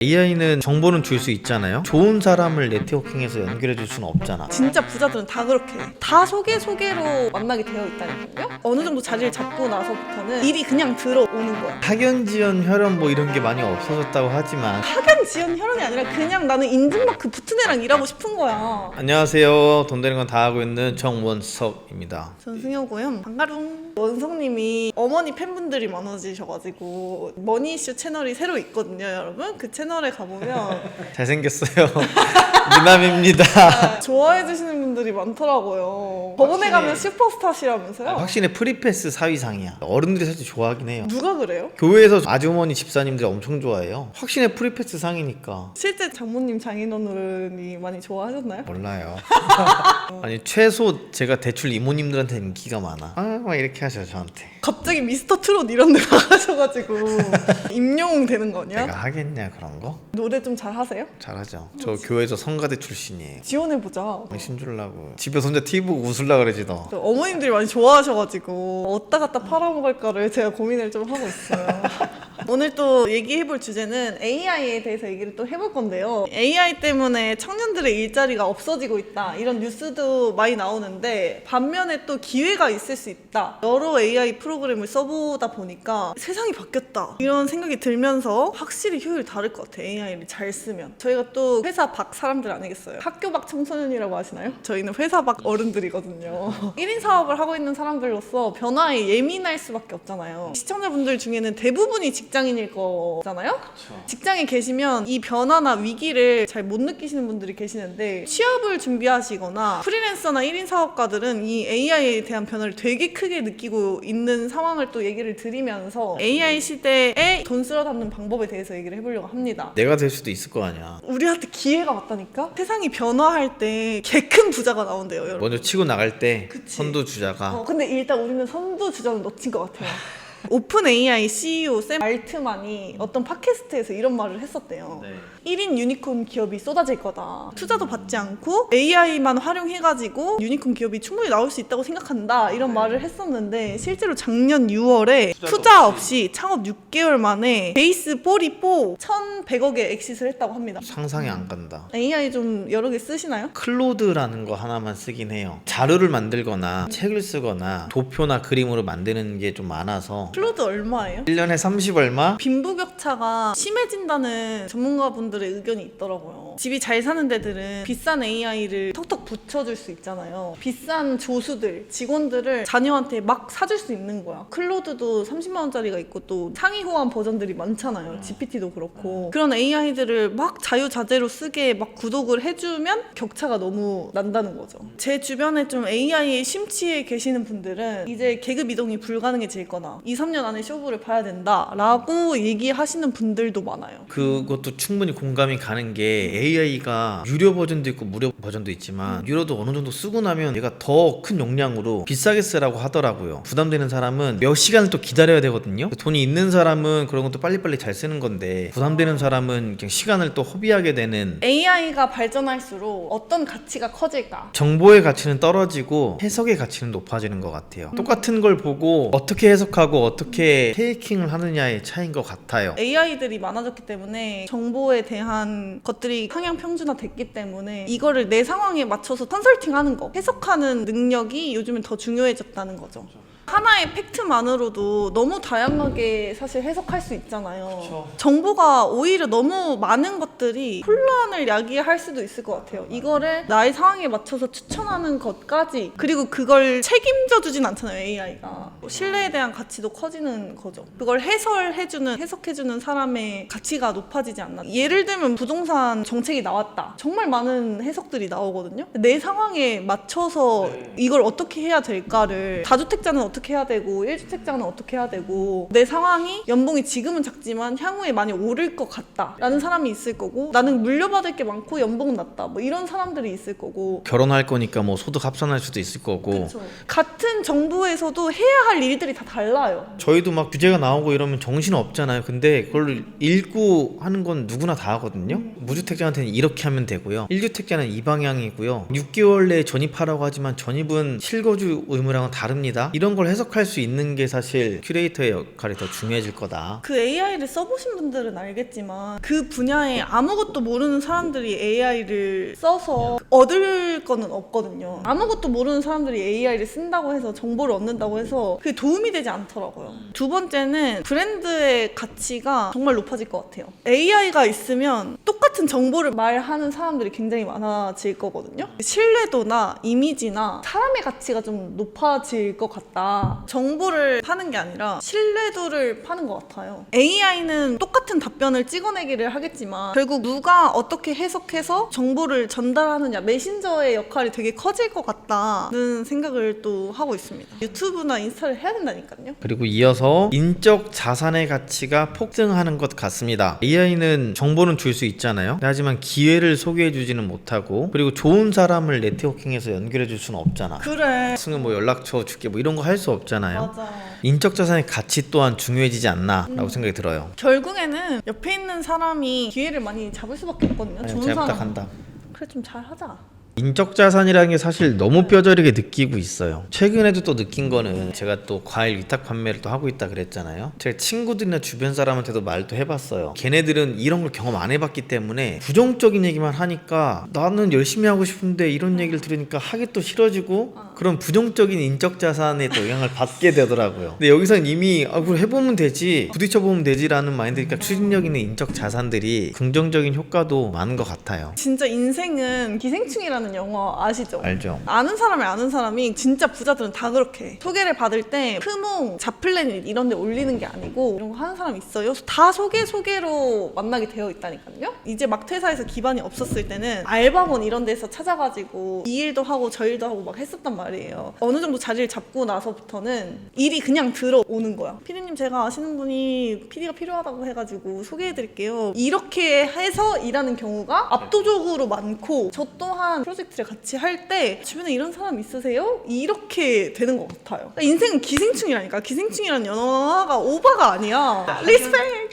AI는 정보는 줄 수 있잖아요. 좋은 사람을 네트워킹해서 연결해 줄 수는 없잖아. 진짜 부자들은 다 그렇게 해. 다 소개로 만나게 되어 있다니까요. 어느 정도 자리를 잡고 나서부터는 일이 그냥 들어오는 거야. 학연, 지연, 혈연 뭐 이런 게 많이 없어졌다고 하지만 학연, 지연, 혈연이 아니라 그냥 나는 인증마크 붙은 애랑 일하고 싶은 거야. 안녕하세요. 돈 되는 건 다 하고 있는 정원석입니다. 전 승효고요. 반가룽. 원성님이 어머니 팬분들이 많아지셔가지고 머니 이슈 채널이 새로 있거든요, 여러분. 그 채널에 가보면 잘생겼어요. 미남입니다. 좋아해 주시는 분들이 많더라고요. 저번에 가면 슈퍼스타시라면서요? 확실히 프리패스 사위상이야. 어른들이 사실 좋아하긴 해요. 누가 그래요? 교회에서 아주머니 집사님들이 엄청 좋아해요. 확실히 프리패스 상이니까. 실제 장모님 장인어른이 많이 좋아하셨나요? 몰라요. 아니 최소 제가 대출 이모님들한테 인기가 많아. 막 이렇게 하셔 저한테. 갑자기 미스터 트롯 이런 데 나가셔가지고 임영웅 되는 거 아니야? 내가 하겠냐 그런 거? 노래 좀 잘하세요? 잘하죠. 저 교회에서 성가대 출신이에요. 지원해보자. 당신 줄라고. 집에서 혼자 TV 보고 웃을라 그러지 너. 어머님들이 많이 좋아하셔가지고 어디다 갖다 팔아먹을까를 제가 고민을 좀 하고 있어요. 오늘 또 얘기해볼 주제는 AI에 대해서 얘기를 또 해볼 건데요. AI 때문에 청년들의 일자리가 없어지고 있다, 이런 뉴스도 많이 나오는데 반면에 또 기회가 있을 수 있다. 여러 AI 프로그램을 써보다 보니까 세상이 바뀌었다, 이런 생각이 들면서 확실히 효율이 다를 것 같아요. AI를 잘 쓰면. 저희가 또 회사 밖 사람들 아니겠어요? 학교 밖 청소년이라고 하시나요? 저희는 회사 밖 어른들이거든요. 1인 사업을 하고 있는 사람들로서 변화에 예민할 수밖에 없잖아요. 시청자분들 중에는 대부분이 직장인일 거잖아요? 그쵸. 직장에 계시면 이 변화나 위기를 잘 못 느끼시는 분들이 계시는데, 취업을 준비하시거나 프리랜서나 1인 사업가들은 이 AI에 대한 변화를 되게 크게 느끼고 있는 상황을 또 얘기를 드리면서 AI 시대에 돈 쓸어 담는 방법에 대해서 얘기를 해보려고 합니다. 내가 될 수도 있을 거 아니야. 우리한테 기회가 왔다니까? 세상이 변화할 때 개 큰 부자가 나온대요, 여러분. 먼저 치고 나갈 때 그치. 선두주자가 근데 일단 우리는 선두주자는 놓친 것 같아요. 오픈 AI CEO 샘 알트만이 어떤 팟캐스트에서 이런 말을 했었대요. 1인 유니콘 기업이 쏟아질 거다. 투자도 받지 않고 AI만 활용해가지고 유니콘 기업이 충분히 나올 수 있다고 생각한다, 이런 말을 했었는데, 실제로 작년 6월에 투자 없이 창업 6개월 만에 베이스 44 1,100억의 엑시스를 했다고 합니다. 상상이 안 간다. AI 좀 여러 개 쓰시나요? 클로드라는 거 하나만 쓰긴 해요. 자료를 만들거나 책을 쓰거나 도표나 그림으로 만드는 게 좀 많아서 클로드 얼마예요? 1년에 30 얼마? 빈부격차가 심해진다는 전문가분들의 의견이 있더라고요. 집이 잘 사는 데들은 비싼 AI를 턱턱 붙여줄 수 있잖아요. 비싼 조수들, 직원들을 자녀한테 막 사줄 수 있는 거야. 클로드도 30만 원짜리가 있고 또 상위 호환 버전들이 많잖아요. GPT도 그렇고. 그런 AI들을 막 자유자재로 쓰게 막 구독을 해주면 격차가 너무 난다는 거죠. 제 주변에 좀 AI에 심취해 계시는 분들은 이제 계급 이동이 불가능해질 거다, 2-3년 안에 쇼부를 봐야 된다 라고 얘기하시는 분들도 많아요. 그것도 충분히 공감이 가는 게 AI가 유료 버전도 있고 무료 버전도 있지만 유료도 어느 정도 쓰고 나면 얘가 더 큰 용량으로 비싸게 쓰라고 하더라고요. 부담되는 사람은 몇 시간을 또 기다려야 되거든요. 돈이 있는 사람은 그런 것도 빨리빨리 잘 쓰는 건데, 부담되는 사람은 그냥 시간을 또 허비하게 되는. AI가 발전할수록 어떤 가치가 커질까? 정보의 가치는 떨어지고 해석의 가치는 높아지는 것 같아요. 똑같은 걸 보고 어떻게 해석하고 어떻게 테이킹을 하느냐의 차이인 것 같아요. AI들이 많아졌기 때문에 정보에 대한 것들이 상향 평준화 됐기 때문에 이거를 내 상황에 맞춰서 컨설팅하는 거, 해석하는 능력이 요즘은 더 중요해졌다는 거죠. 하나의 팩트만으로도 너무 다양하게 사실 해석할 수 있잖아요. 그쵸. 정보가 오히려 너무 많은 것들이 혼란을 야기할 수도 있을 것 같아요. 이거를 나의 상황에 맞춰서 추천하는 것까지, 그리고 그걸 책임져 주진 않잖아요, AI가. 신뢰에 대한 가치도 커지는 거죠. 그걸 해석해주는 사람의 가치가 높아지지 않나. 예를 들면 부동산 정책이 나왔다. 정말 많은 해석들이 나오거든요. 내 상황에 맞춰서 이걸 어떻게 해야 될까를, 다주택자는 어떻게 해야 되고 1주택자는 어떻게 해야 되고, 내 상황이 연봉이 지금은 작지만 향후에 많이 오를 것 같다 라는 사람이 있을 거고, 나는 물려받을 게 많고 연봉은 낮다, 뭐 이런 사람들이 있을 거고. 결혼할 거니까 뭐 소득 합산할 수도 있을 거고. 그쵸. 같은 정부에서도 해야 할 일들이 다 달라요. 저희도 막 규제가 나오고 이러면 정신 없잖아요. 근데 그걸 읽고 하는 건 누구나 다 하거든요. 무주택자한테는 이렇게 하면 되고요, 1주택자는 이 방향이고요, 6개월 내에 전입하라고 하지만 전입은 실거주 의무랑은 다릅니다, 이런 걸 해석할 수 있는 게 사실 큐레이터의 역할이 더 중요해질 거다. 그 AI를 써보신 분들은 알겠지만 그 분야에 아무것도 모르는 사람들이 AI를 써서 얻을 거는 없거든요. 아무것도 모르는 사람들이 AI를 쓴다고 해서 정보를 얻는다고 해서 그게 도움이 되지 않더라고요. 두 번째는 브랜드의 가치가 정말 높아질 것 같아요. AI가 있으면 똑같은 정보를 말하는 사람들이 굉장히 많아질 거거든요. 신뢰도나 이미지나 사람의 가치가 좀 높아질 것 같다. 정보를 파는 게 아니라 신뢰도를 파는 것 같아요. AI는 똑같은 답변을 찍어내기를 하겠지만 결국 누가 어떻게 해석해서 정보를 전달하느냐, 메신저의 역할이 되게 커질 것 같다는 생각을 또 하고 있습니다. 유튜브나 인스타를 해야 된다니까요. 그리고 이어서 인적 자산의 가치가 폭증하는 것 같습니다. AI는 정보는 줄 수 있잖아요. 하지만 기회를 소개해 주지는 못하고, 그리고 좋은 사람을 네트워킹해서 연결해 줄 수는 없잖아. 그래. 승은 뭐 연락처 줄게 뭐 이런 거 할 수 없잖아요. 맞아. 인적 자산의 가치 또한 중요해지지 않나라고 생각이 들어요. 결국에는 옆에 있는 사람이 기회를 많이 잡을 수밖에 없거든요. 좋은 잘 사람. 부탁한다. 그래 좀 잘하자. 인적 자산이라는 게 사실 너무 뼈저리게 느끼고 있어요. 최근에도 또 느낀 거는, 제가 또 과일 위탁 판매를 또 하고 있다 그랬잖아요. 제가 친구들이나 주변 사람한테도 말도 해봤어요. 걔네들은 이런 걸 경험 안 해봤기 때문에 부정적인 얘기만 하니까 나는 열심히 하고 싶은데 이런 얘기를 들으니까 하기 또 싫어지고, 그런 부정적인 인적 자산에 또 영향을 받게 되더라고요. 근데 여기서는 이미 그걸 해보면 되지, 부딪혀보면 되지라는 마인드니까 추진력 있는 인적 자산들이 긍정적인 효과도 많은 것 같아요. 진짜 인생은 기생충이라는 영화 아시죠? 알죠? 아는 사람이 진짜 부자들은 다 그렇게 해. 소개를 받을 때 크몽, 자플래닛 이런 데 올리는 게 아니고 이런 거 하는 사람이 있어요. 다 소개로 만나게 되어 있다니까요. 이제 막 퇴사해서 기반이 없었을 때는 알바몬 이런 데서 찾아가지고 이 일도 하고 저 일도 하고 막 했었단 말이에요. 어느 정도 자리를 잡고 나서부터는 일이 그냥 들어오는 거야. 피디님 제가 아시는 분이 PD가 필요하다고 해가지고 소개해드릴게요. 이렇게 해서 일하는 경우가 압도적으로 많고, 저 또한 프로젝트를 같이 할 때 주변에 이런 사람 있으세요? 이렇게 되는 것 같아요. 그러니까 인생은 기생충이라니까. 기생충이라는 영화가 오바가 아니야. 리스펙.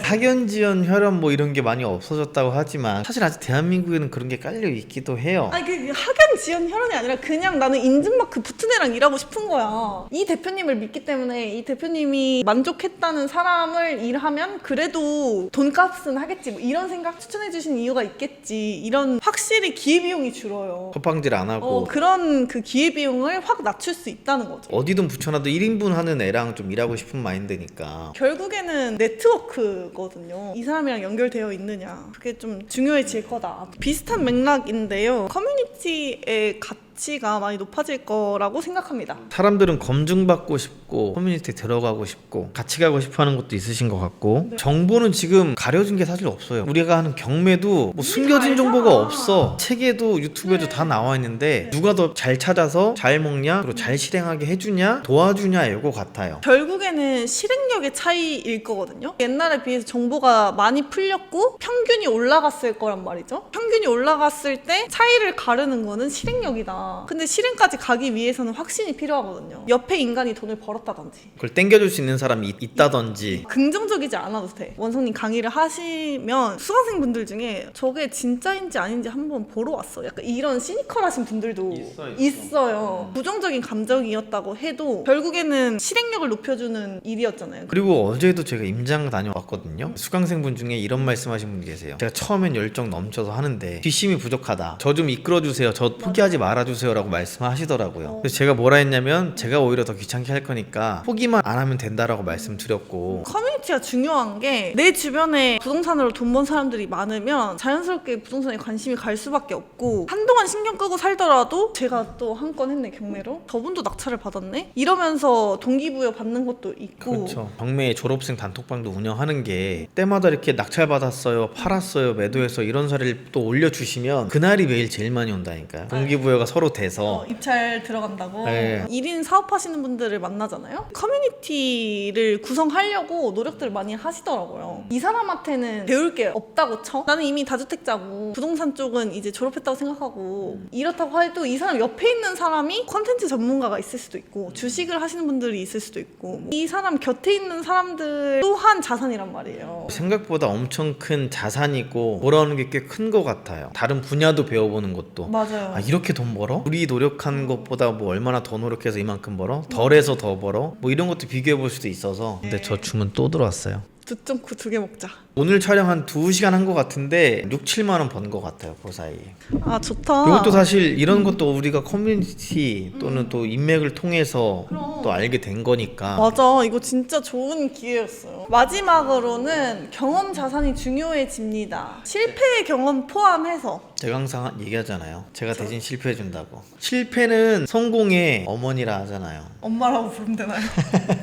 학연지연 혈연 뭐 이런 게 많이 없어졌다고 하지만 사실 아직 대한민국에는 그런 게 깔려 있기도 해요. 아니 그 학연, 지연, 혈연이 아니라 그냥 나는 인증마크 붙은 애랑 일하고 싶은 거야. 이 대표님을 믿기 때문에 이 대표님이 만족했다는 사람을 일하면 그래도 돈값은 하겠지, 뭐 이런 생각. 추천해 주신 이유가 있겠지. 이런 확실히 기회비용이 줄어요. 헛방질 안 하고 그런 그 기회비용을 확 낮출 수 있다는 거죠. 어디든 붙여놔도 1인분 하는 애랑 좀 일하고 싶은 마인드니까. 결국에는 네트워크거든요. 이 사람이랑 연결되어 있느냐, 그게 좀 중요해질 거다. 비슷한 맥락인데요. 커뮤니티의 가치가 많이 높아질 거라고 생각합니다. 사람들은 검증받고 싶고 커뮤니티에 들어가고 싶고 같이 가고 싶어하는 것도 있으신 것 같고, 네. 정보는 지금 가려진 게 사실 없어요. 우리가 하는 경매도 뭐 숨겨진 알잖아. 정보가 없어. 책에도 유튜브에도 네. 다 나와 있는데 누가 더 잘 찾아서 잘 먹냐, 그리고 잘 실행하게 해주냐, 도와주냐, 이거 같아요. 결국에는 실행력의 차이일 거거든요. 옛날에 비해서 정보가 많이 풀렸고 평균이 올라갔을 거란 말이죠. 평균이 올라갔을 때 차이를 가르는 거는 실행력이다. 근데 실행까지 가기 위해서는 확신이 필요하거든요. 옆에 인간이 돈을 벌었다든지 그걸 땡겨줄 수 있는 사람이 있다든지. 긍정적이지 않아도 돼. 원성님 강의를 하시면 수강생분들 중에 저게 진짜인지 아닌지 한번 보러 왔어, 약간 이런 시니컬하신 분들도 있어요. 부정적인 감정이었다고 해도 결국에는 실행력을 높여주는 일이었잖아요. 그리고 어제도 제가 임장 다녀왔거든요. 수강생분 중에 이런 말씀하신 분 계세요. 제가 처음엔 열정 넘쳐서 하는데 뒷심이 부족하다, 저 좀 이끌어주세요, 저 포기하지 말아주세요 라고 말씀하시더라고요. 그래서 제가 뭐라 했냐면, 제가 오히려 더 귀찮게 할 거니까 포기만 안 하면 된다라고 말씀드렸고. 커뮤니티가 중요한 게, 내 주변에 부동산으로 돈 번 사람들이 많으면 자연스럽게 부동산에 관심이 갈 수밖에 없고, 한동안 신경 끄고 살더라도 제가 또 한 건 했네, 경매로. 저분도 낙찰을 받았네? 이러면서 동기부여 받는 것도 있고. 그렇죠. 경매 졸업생 단톡방도 운영하는 게 때마다 이렇게 낙찰 받았어요, 팔았어요, 매도해서 이런 사례를 또 올려주시면 그날이 매일 제일 많이 온다니까요. 동기부여가 서로 돼서. 입찰 들어간다고. 네. 1인 사업하시는 분들을 만나잖아요. 커뮤니티를 구성하려고 노력들을 많이 하시더라고요. 이 사람한테는 배울 게 없다고 쳐. 나는 이미 다주택자고 부동산 쪽은 이제 졸업했다고 생각하고, 이렇다고 해도 이 사람 옆에 있는 사람이 컨텐츠 전문가가 있을 수도 있고 주식을 하시는 분들이 있을 수도 있고, 이 사람 곁에 있는 사람들 또한 자산이란 말이에요. 생각보다 엄청 큰 자산이고 벌어오는 게 꽤 큰 것 같아요. 다른 분야도 배워보는 것도. 맞아요. 아, 이렇게 돈 벌어? 벌어? 우리 노력한 것보다 뭐 얼마나 더 노력해서 이만큼 벌어? 덜해서 더 벌어? 뭐 이런 것도 비교해 볼 수도 있어서. 근데 저 주문 또 들어왔어요. 2.9 두 개 먹자. 오늘 촬영 한 2시간 한 것 같은데 6, 7만 원 번 것 같아요. 그 사이에. 아 좋다. 이것도 사실 이런 것도 우리가 커뮤니티 또는 또 인맥을 통해서 그럼. 또 알게 된 거니까. 맞아, 이거 진짜 좋은 기회였어요. 마지막으로는 경험 자산이 중요해집니다. 실패의 경험 포함해서. 제가 항상 얘기하잖아요. 제가 대신 실패해 준다고. 실패는 성공의 어머니라 하잖아요. 엄마라고 부르면 되나요?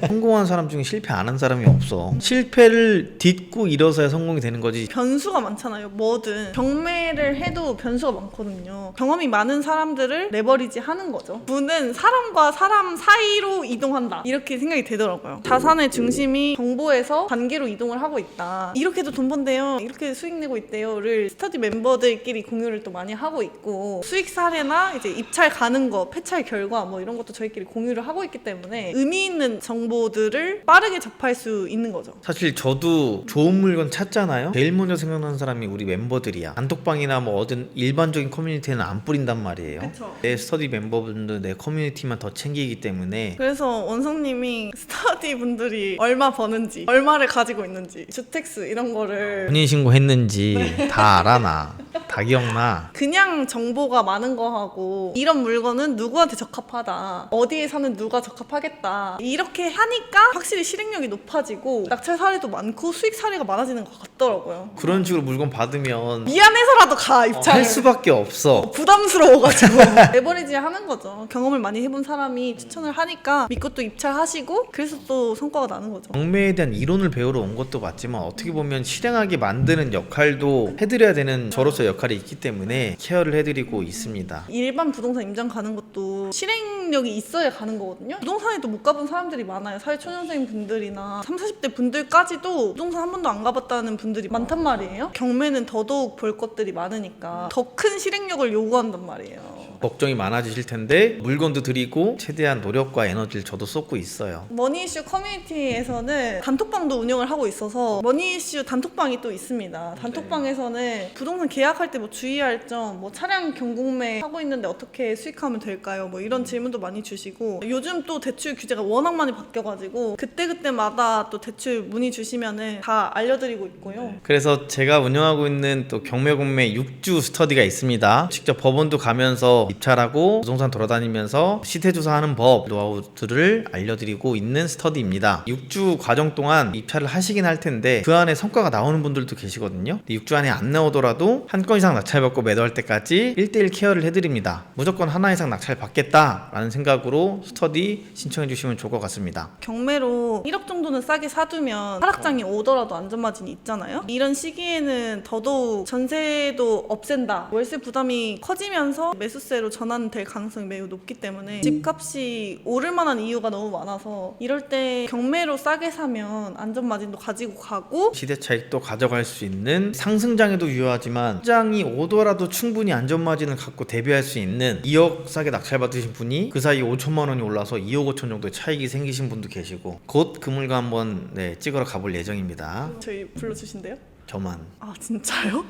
성공한 사람 중에 실패 안 한 사람이 없어. 실패를 딛고 일어서야 성공이 되는 거지. 변수가 많잖아요. 뭐든 경매를 해도 변수가 많거든요. 경험이 많은 사람들을 레버리지 하는 거죠. 부는 사람과 사람 사이로 이동한다, 이렇게 생각이 되더라고요. 자산의 중심이 정보에서 관계로 이동을 하고 있다. 이렇게도 돈 번대요, 이렇게 수익 내고 있대요를 스터디 멤버들끼리 공유를 또 많이 하고 있고, 수익 사례나 이제 입찰 가는 거, 폐찰 결과 뭐 이런 것도 저희끼리 공유를 하고 있기 때문에 의미 있는 정보들을 빠르게 접할 수 있는 거죠. 사실 저도 좋은 물건 찾잖아요. 제일 먼저 생각나는 사람이 우리 멤버들이야. 단톡방이나 뭐 어든 일반적인 커뮤니티에는 안 뿌린단 말이에요. 그쵸. 내 스터디 멤버분들 내 커뮤니티만 더 챙기기 때문에. 그래서 원성님이 스터디 분들이 얼마 버는지, 얼마를 가지고 있는지, 주택수 이런 거를 혼인신고 했는지 다 알아. 나 다 기억나. 그냥 정보가 많은 거하고, 이런 물건은 누구한테 적합하다, 어디에 사는 누가 적합하겠다, 이렇게 하니까 확실히 실행력이 높아지고 낙찰 사례도 많고 수익 사례가 많아지는 것 같더라고요. 그런 식으로 물건 받으면 미안해서라도 가, 입찰을. 할 수밖에 없어. 부담스러워가지고 레버리지 하는 거죠. 경험을 많이 해본 사람이 추천을 하니까 믿고 또 입찰하시고, 그래서 또 성과가 나는 거죠. 경매에 대한 이론을 배우러 온 것도 맞지만 어떻게 보면 실행하게 만드는 역할도 해드려야 되는 저로서 역할이 있기 때문에 케어를 해드리고 있습니다. 일반 부동산 임장 가는 것도 실행력이 있어야 가는 거거든요. 부동산에도 못 가본 사람들이 많아요. 사회초년생 분들이나 30, 40대 분들까지도 부동산 한 번도 안 가봤다는 분들이 많단 말이에요. 경매는 더더욱 볼 것들이 많으니까 더 큰 실행력을 요구한단 말이에요. 걱정이 많아지실 텐데 물건도 드리고 최대한 노력과 에너지를 저도 쏟고 있어요. 머니이슈 커뮤니티에서는 단톡방도 운영을 하고 있어서 머니이슈 단톡방이 또 있습니다. 단톡방에서는 부동산 계약할 때 뭐 주의할 점, 뭐 차량 경공매 하고 있는데 어떻게 수익하면 될까요? 뭐 이런 질문도 많이 주시고, 요즘 또 대출 규제가 워낙 많이 바뀌어가지고 그때그때마다 또 대출 문의 주시면은 다 알려드리고 있고요. 그래서 제가 운영하고 있는 또 경매공매 6주 스터디가 있습니다. 직접 법원도 가면서 입찰하고 부동산 돌아다니면서 시세조사하는 법, 노하우들을 알려드리고 있는 스터디입니다. 6주 과정 동안 입찰을 하시긴 할 텐데 그 안에 성과가 나오는 분들도 계시거든요. 6주 안에 안 나오더라도 한 건 이상 낙찰받고 매도할 때까지 1:1 케어를 해드립니다. 무조건 하나 이상 낙찰 받겠다라는 생각으로 스터디 신청해 주시면 좋을 것 같습니다. 경매로 1억 정도는 싸게 사두면 하락장이 오더라도 안전마진이 있잖아요. 이런 시기에는 더더욱 전세도 없앤다, 월세 부담이 커지면서 매수세로 전환될 가능성이 매우 높기 때문에 집값이 오를 만한 이유가 너무 많아서, 이럴 때 경매로 싸게 사면 안전마진도 가지고 가고 시대 차익도 가져갈 수 있는, 상승장에도 유효하지만 상장이 오더라도 충분히 안전마진을 갖고 대비할 수 있는, 2억 싸게 낙찰받으신 분이 그 사이 5천만 원이 올라서 2억 5천 정도의 차익이 생기신 분도 계시고, 곧 그 물건 한번 찍으러 가볼 예정입니다. 저희 불러주신대요? 저만. 아 진짜요?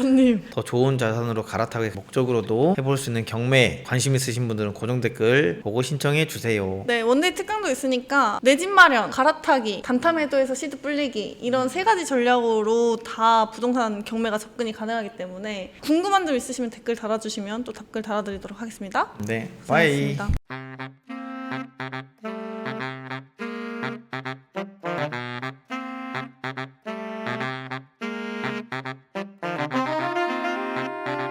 님, 더 좋은 자산으로 갈아타기 목적으로도 해볼 수 있는 경매 관심 있으신 분들은 고정 댓글 보고 신청해 주세요. 네, 원데이 특강도 있으니까 내 집 마련, 갈아타기, 단타 매도에서 시드 불리기, 이런 3가지 전략으로 다 부동산 경매가 접근이 가능하기 때문에 궁금한 점 있으시면 댓글 달아주시면 또 답글 달아드리도록 하겠습니다. 네, 바이. 고생하셨습니다.